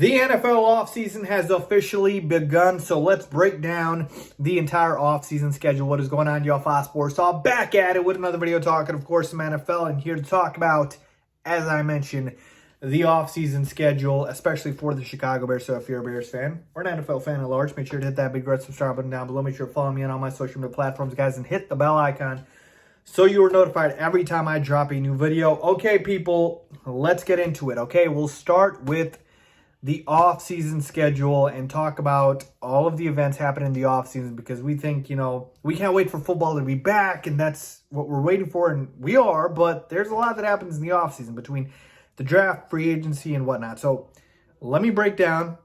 The NFL offseason has officially begun, so let's break down the entire offseason schedule. What is going on, y'all? Faiz Sports Talk back at it with another video talking, of course, some NFL, and here to talk about, as I mentioned, the offseason schedule, especially for the Chicago Bears. So if you're a Bears fan or an NFL fan at large, make sure to hit that big red subscribe button down below. Make sure to follow me on all my social media platforms, guys, and hit the bell icon so you are notified every time I drop a new video. Okay, people, let's get into it, okay? We'll start with the off-season schedule and talk about all of the events happening in the off-season because we think, we can't wait for football to be back, and that's what we're waiting for, and we are, but there's a lot that happens in the off-season between the draft, free agency, and whatnot. So let me break down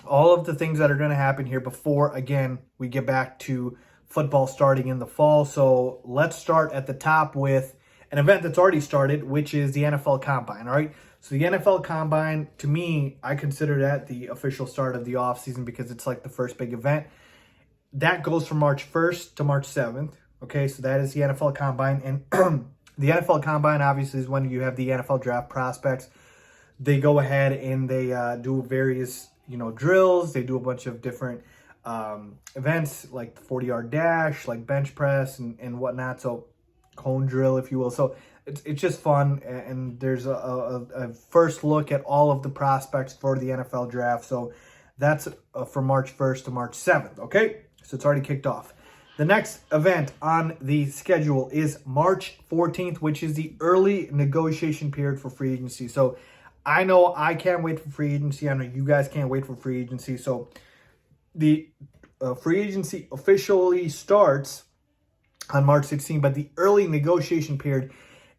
all of the things that are going to happen here before, again, we get back to football starting in the fall. So let's start at the top with an event that's already started, which is the NFL Combine, all right? So the NFL Combine, to me, I consider that the official start of the offseason because it's like the first big event. That goes from March 1st to March 7th, okay? So that is the NFL Combine. And the NFL Combine, obviously, is when you have the NFL draft prospects. They go ahead and they do various, drills. They do a bunch of different events like the 40-yard dash, like bench press and whatnot. So cone drill, if you will. So it's just fun, and there's a first look at all of the prospects for the NFL draft. So that's from March 1st to March 7th, okay? So it's already kicked off. The next event on the schedule is March 14th, which is the early negotiation period for free agency. So I know I can't wait for free agency. I know you guys can't wait for free agency. So the free agency officially starts on March 16th, but the early negotiation period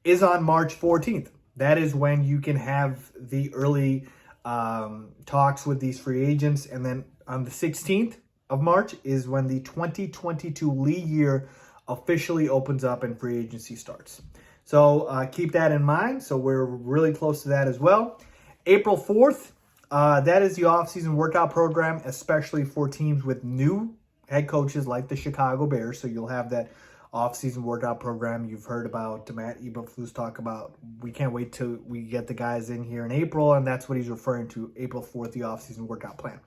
is on March 14th. That is when you can have the early talks with these free agents. And then on the 16th of March is when the 2022 league year officially opens up and free agency starts. So keep that in mind. So we're really close to that as well. April 4th, that is the offseason workout program, especially for teams with new head coaches like the Chicago Bears. So you'll have that off-season workout program. You've heard about Matt Eberflus talk about, we can't wait till we get the guys in here in April, and that's what he's referring to, April 4th, the off-season workout plan.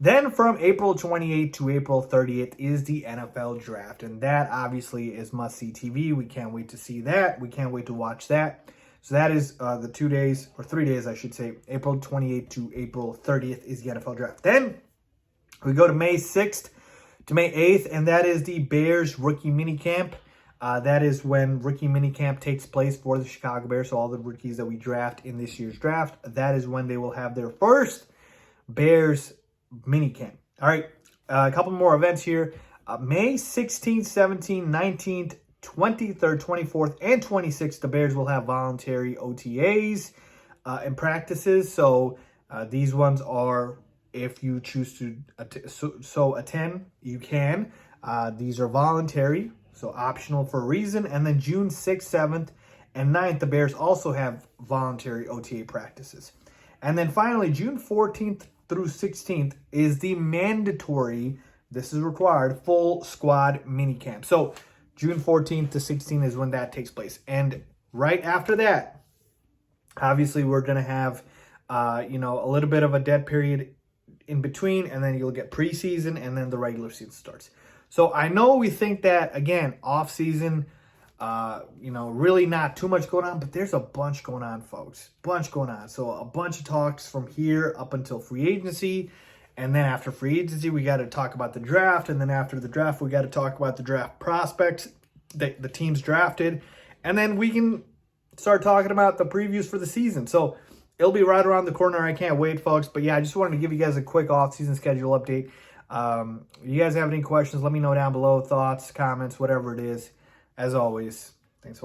Then from April 28th to April 30th is the NFL draft, and that obviously is must-see TV. We can't wait to see that. We can't wait to watch that. So that is the 2 days, or 3 days, I should say. April 28th to April 30th is the NFL draft. Then we go to May 6th to May 8th, and that is the Bears rookie minicamp. That is when rookie minicamp takes place for the Chicago Bears. So all the rookies that we draft in this year's draft, that is when they will have their first Bears minicamp. All right, a couple more events here. May 16th, 17th, 19th, 23rd, 24th, and 26th, the Bears will have voluntary OTAs and practices. So these ones are, if you choose to attend, you can. These are voluntary, so optional for a reason. And then June 6th, 7th, and 9th, the Bears also have voluntary OTA practices. And then finally, June 14th through 16th is the mandatory, this is required, full squad minicamp. So June 14th to 16th is when that takes place. And right after that, obviously we're going to have, a little bit of a dead period in between, and then you'll get preseason, and then the regular season starts. So I know we think that, again, off-season, really not too much going on, but there's a bunch going on, folks. Bunch going on. So a bunch of talks from here up until free agency, and then after free agency, we got to talk about the draft, and then after the draft, we got to talk about the draft prospects, the teams drafted, and then we can start talking about the previews for the season. So it'll be right around the corner. I can't wait, folks. But yeah, I just wanted to give you guys a quick off-season schedule update. If you guys have any questions, let me know down below. Thoughts, comments, whatever it is. As always, thanks for watching.